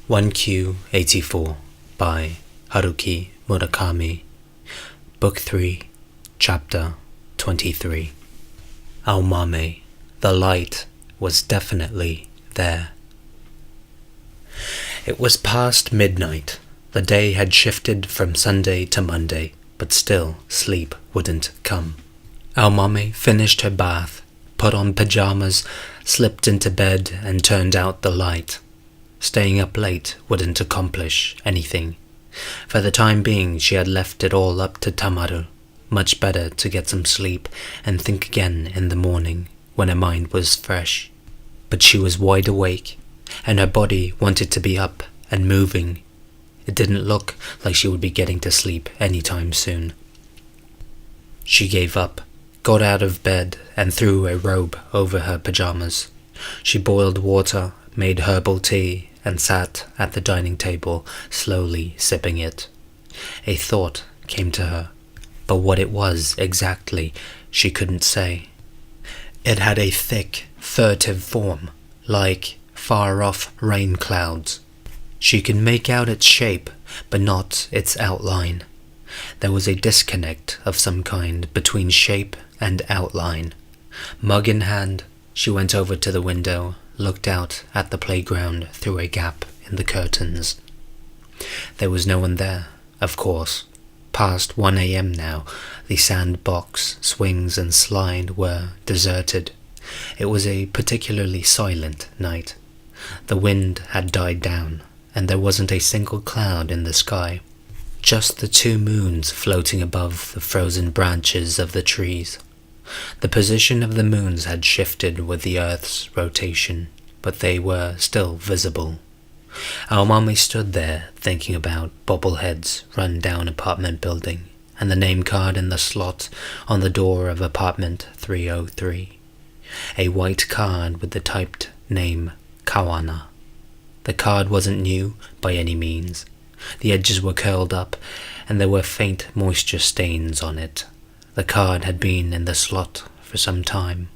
1Q84 by Haruki Murakami. Book 3, Chapter 23. Aomame, the light, was definitely there. It was past midnight. The day had shifted from Sunday to Monday, but still sleep wouldn't come. Aomame finished her bath, put on pajamas, slipped into bed and turned out the light. Staying up late wouldn't accomplish anything. For the time being, she had left it all up to Tamaru. Much better to get some sleep and think again in the morning when her mind was fresh. But she was wide awake, and her body wanted to be up and moving. It didn't look like she would be getting to sleep anytime soon. She gave up, got out of bed and threw a robe over her pajamas. She boiled water, made herbal tea, and sat at the dining table, slowly sipping it. A thought came to her, but what it was exactly she couldn't say. It had a thick, furtive form, like far-off rain clouds. She could make out its shape, but not its outline. There was a disconnect of some kind between shape and outline. Mug in hand, she went over to the window, looked out at the playground through a gap in the curtains. There was no one there, of course. Past 1 a.m. now, the sandbox, swings and slide were deserted. It was a particularly silent night. The wind had died down, and there wasn't a single cloud in the sky. Just the two moons floating above the frozen branches of the trees. The position of the moons had shifted with the Earth's rotation, but they were still visible. Aomame stood there thinking about Bobblehead's run-down apartment building and the name card in the slot on the door of apartment 303. A white card with the typed name Kawana. The card wasn't new by any means. The edges were curled up and there were faint moisture stains on it. The card had been in the slot for some time.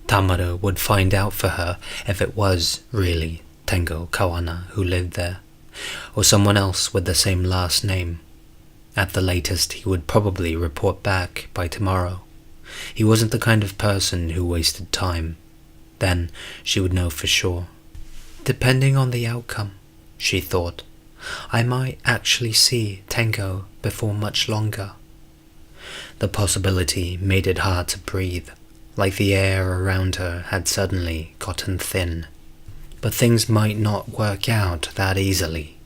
Tamaru would find out for her if it was really Tengo Kawana who lived there, or someone else with the same last name. At the latest, he would probably report back by tomorrow. He wasn't the kind of person who wasted time. Then she would know for sure. Depending on the outcome, she thought, I might actually see Tengo before much longer. The possibility made it hard to breathe, like the air around her had suddenly gotten thin. But things might not work out that easily.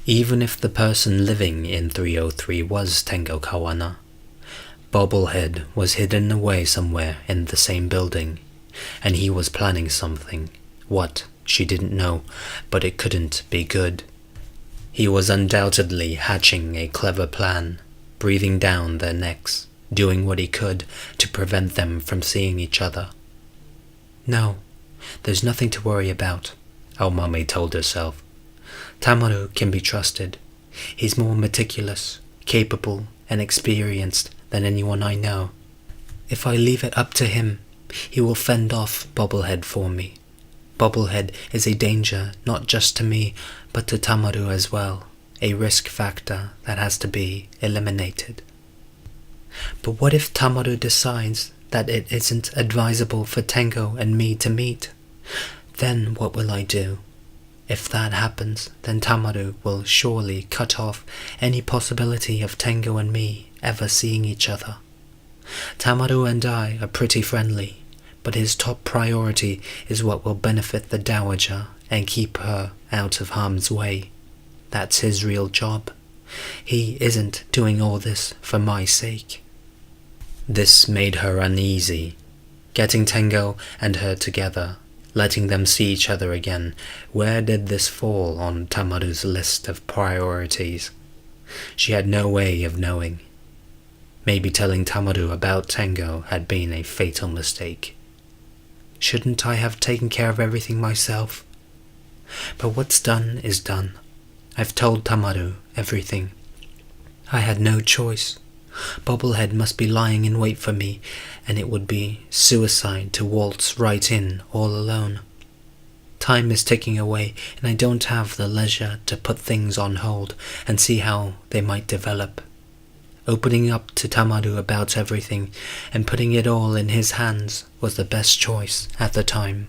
Even if the person living in 303 was Tengo Kawana, Bobblehead was hidden away somewhere in the same building, and he was planning something. What, she didn't know, but it couldn't be good. He was undoubtedly hatching a clever plan, breathing down their necks, doing what he could to prevent them from seeing each other. No, there's nothing to worry about, Aomame told herself. Tamaru can be trusted. He's more meticulous, capable, and experienced than anyone I know. If I leave it up to him, he will fend off Bobblehead for me. Bobblehead is a danger not just to me, but to Tamaru as well, a risk factor that has to be eliminated. But what if Tamaru decides that it isn't advisable for Tengo and me to meet? Then what will I do? If that happens, then Tamaru will surely cut off any possibility of Tengo and me ever seeing each other. Tamaru and I are pretty friendly, but his top priority is what will benefit the Dowager and keep her out of harm's way. That's his real job. He isn't doing all this for my sake. This made her uneasy. Getting Tengo and her together, letting them see each other again, where did this fall on Tamaru's list of priorities? She had no way of knowing. Maybe telling Tamaru about Tengo had been a fatal mistake. Shouldn't I have taken care of everything myself? But what's done is done. I've told Tamaru everything. I had no choice. Bobblehead must be lying in wait for me, and it would be suicide to waltz right in all alone. Time is ticking away, and I don't have the leisure to put things on hold and see how they might develop. Opening up to Tamadu about everything and putting it all in his hands was the best choice at the time.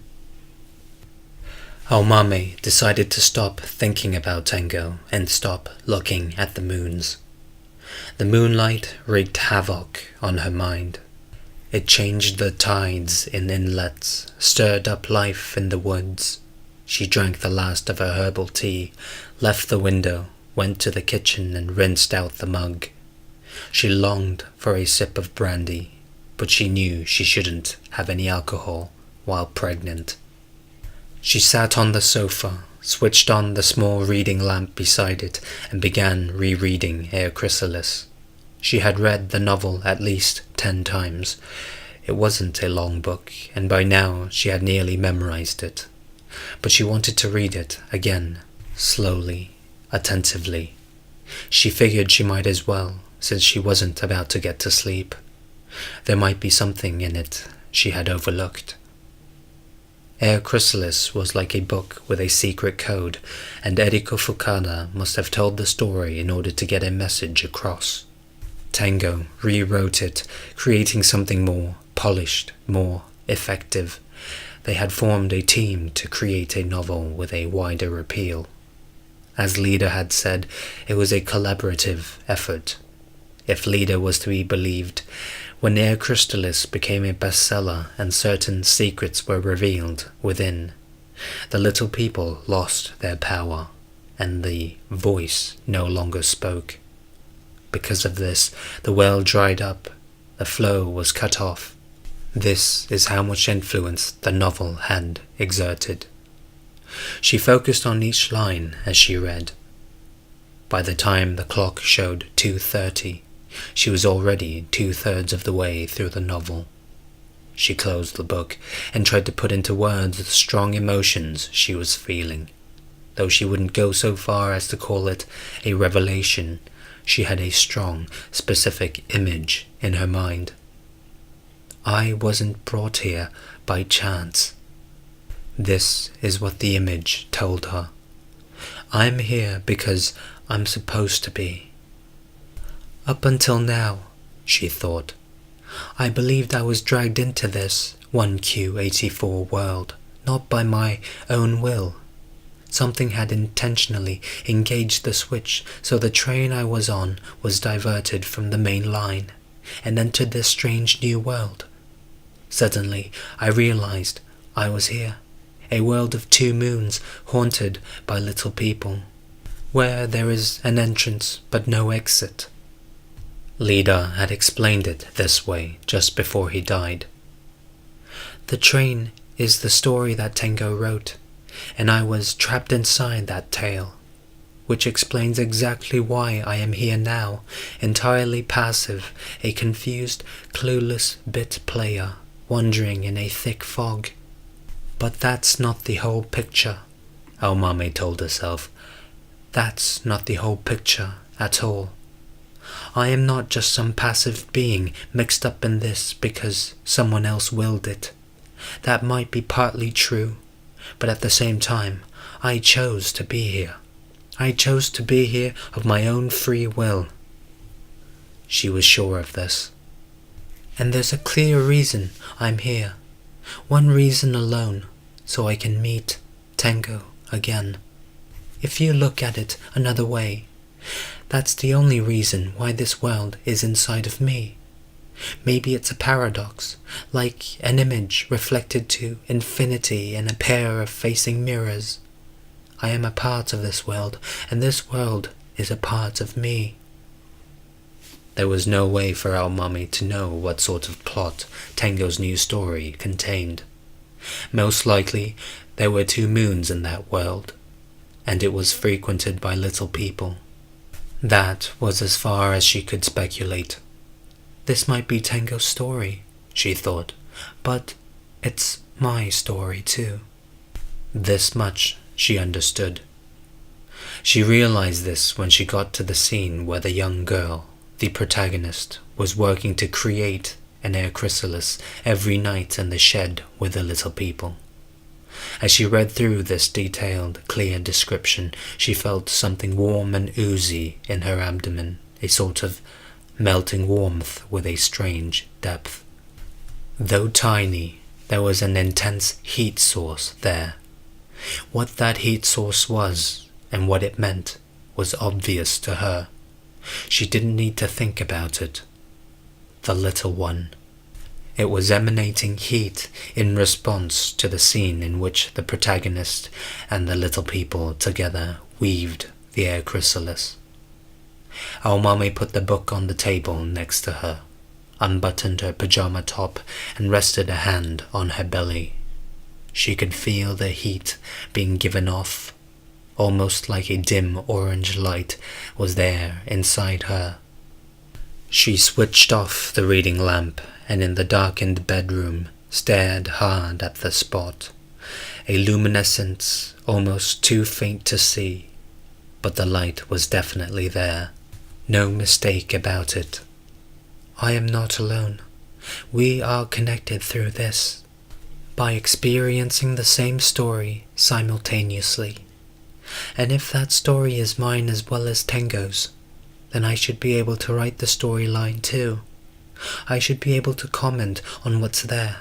Aomame decided to stop thinking about Tengo and stop looking at the moons. The moonlight wreaked havoc on her mind. It changed the tides in inlets, stirred up life in the woods. She drank the last of her herbal tea, left the window, went to the kitchen and rinsed out the mug. She longed for a sip of brandy, but she knew she shouldn't have any alcohol while pregnant. She sat on the sofa, switched on the small reading lamp beside it, and began rereading Air Chrysalis. She had read the novel at least 10 times. It wasn't a long book, and by now she had nearly memorized it. But she wanted to read it again, slowly, attentively. She figured she might as well, since she wasn't about to get to sleep. There might be something in it she had overlooked. Air Chrysalis was like a book with a secret code, and Eriko Fukada must have told the story in order to get a message across. Tengo rewrote it, creating something more polished, more effective. They had formed a team to create a novel with a wider appeal. As Lida had said, it was a collaborative effort. If Lida was to be believed, when Air Chrysalis became a bestseller and certain secrets were revealed within, the little people lost their power, and the voice no longer spoke. Because of this, the well dried up, the flow was cut off. This is how much influence the novel had exerted. She focused on each line as she read. By the time the clock showed 2:30, she was already 2/3 of the way through the novel. She closed the book and tried to put into words the strong emotions she was feeling. Though she wouldn't go so far as to call it a revelation, she had a strong, specific image in her mind. I wasn't brought here by chance. This is what the image told her. I'm here because I'm supposed to be. Up until now, she thought, I believed I was dragged into this 1Q84 world, not by my own will. Something had intentionally engaged the switch so the train I was on was diverted from the main line and entered this strange new world. Suddenly, I realized I was here, a world of 2 moons haunted by little people, where there is an entrance but no exit. Lida had explained it this way just before he died. The train is the story that Tengo wrote, and I was trapped inside that tale, which explains exactly why I am here now, entirely passive, a confused, clueless bit player, wandering in a thick fog. But that's not the whole picture, Aomame told herself. That's not the whole picture at all. I am not just some passive being mixed up in this because someone else willed it. That might be partly true, but at the same time, I chose to be here. I chose to be here of my own free will. She was sure of this. And there's a clear reason I'm here. One reason alone, so I can meet Tengo again. If you look at it another way, that's the only reason why this world is inside of me. Maybe it's a paradox, like an image reflected to infinity in a pair of facing mirrors. I am a part of this world, and this world is a part of me. There was no way for Aomame to know what sort of plot Tengo's new story contained. Most likely, there were 2 moons in that world, and it was frequented by little people. That was as far as she could speculate. This might be Tengo's story, she thought, but it's my story too. This much she understood. She realized this when she got to the scene where the young girl, the protagonist, was working to create an air chrysalis every night in the shed with the little people. As she read through this detailed, clear description, she felt something warm and oozy in her abdomen, a sort of melting warmth with a strange depth. Though tiny, there was an intense heat source there. What that heat source was, and what it meant, was obvious to her. She didn't need to think about it. The little one. It was emanating heat in response to the scene in which the protagonist and the little people together weaved the air chrysalis. Our mommy put the book on the table next to her, unbuttoned her pajama top, and rested a hand on her belly. She could feel the heat being given off, almost like a dim orange light was there inside her. She switched off the reading lamp and in the darkened bedroom stared hard at the spot, a luminescence almost too faint to see, but the light was definitely there. No mistake about it. I am not alone. We are connected through this, by experiencing the same story simultaneously. And if that story is mine as well as Tengo's, then I should be able to write the storyline too. I should be able to comment on what's there,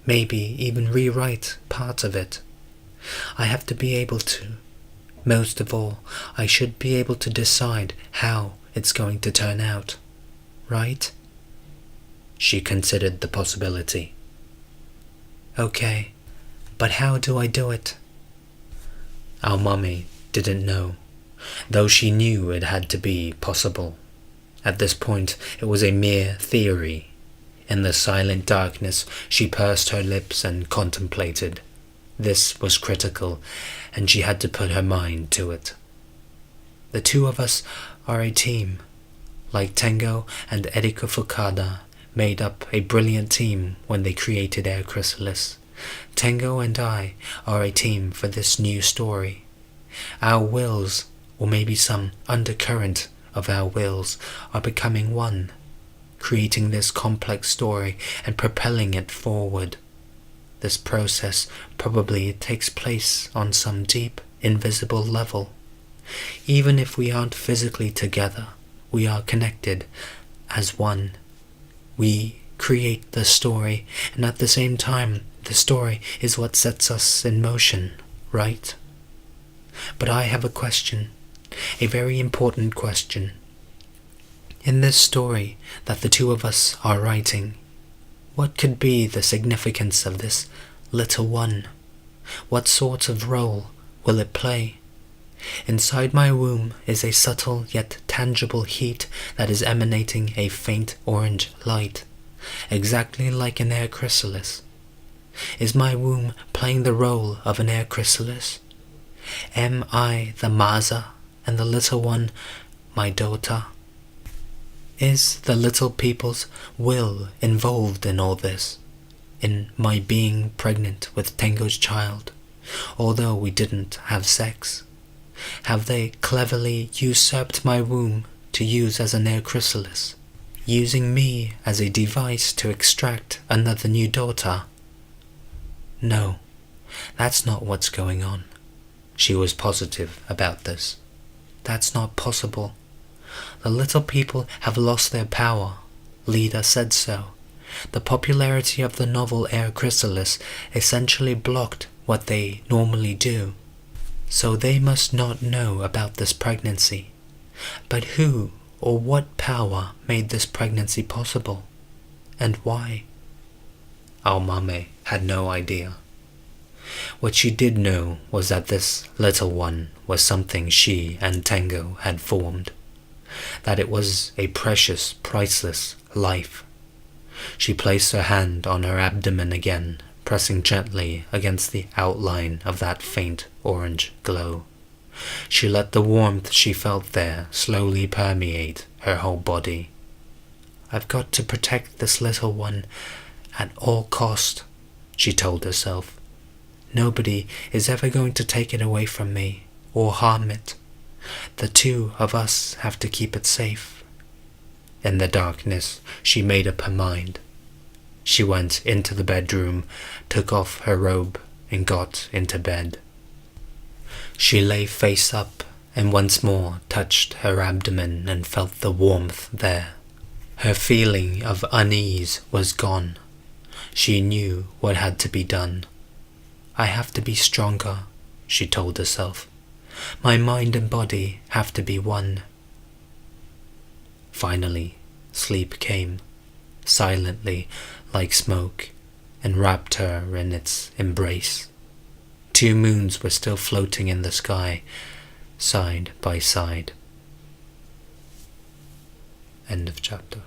maybe even rewrite part of it. I have to be able to. Most of all, I should be able to decide how it's going to turn out, right? She considered the possibility. Okay, but how do I do it? Our mommy didn't know, though she knew it had to be possible. At this point, it was a mere theory. In the silent darkness, she pursed her lips and contemplated. This was critical, and she had to put her mind to it. The two of us are a team. Like Tengo and Eriko Fukada made up a brilliant team when they created Air Chrysalis. Tengo and I are a team for this new story. Our wills, or maybe some undercurrent of our wills, are becoming one, creating this complex story and propelling it forward. This process probably takes place on some deep, invisible level. Even if we aren't physically together, we are connected as one. We create the story, and at the same time, the story is what sets us in motion, right? But I have a question, a very important question. In this story that the two of us are writing, what could be the significance of this little one? What sort of role will it play? Inside my womb is a subtle yet tangible heat that is emanating a faint orange light, exactly like an air chrysalis. Is my womb playing the role of an air chrysalis? Am I the Maza and the little one my daughter? Is the little people's will involved in all this, in my being pregnant with Tengo's child, although we didn't have sex? Have they cleverly usurped my womb to use as an air chrysalis, using me as a device to extract another new daughter? No, that's not what's going on. She was positive about this. That's not possible. The little people have lost their power. Leda said so. The popularity of the novel Air Chrysalis essentially blocked what they normally do. So they must not know about this pregnancy. But who or what power made this pregnancy possible? And why? Our mame had no idea. What she did know was that this little one was something she and Tengo had formed, that it was a precious, priceless life. She placed her hand on her abdomen again, pressing gently against the outline of that faint orange glow. She let the warmth she felt there slowly permeate her whole body. I've got to protect this little one at all cost, she told herself. Nobody is ever going to take it away from me or harm it. The two of us have to keep it safe. In the darkness, she made up her mind. She went into the bedroom, took off her robe, and got into bed. She lay face up and once more touched her abdomen and felt the warmth there. Her feeling of unease was gone. She knew what had to be done. I have to be stronger, she told herself. My mind and body have to be one. Finally, sleep came, silently, like smoke, and wrapped her in its embrace. 2 moons were still floating in the sky, side by side. End of chapter.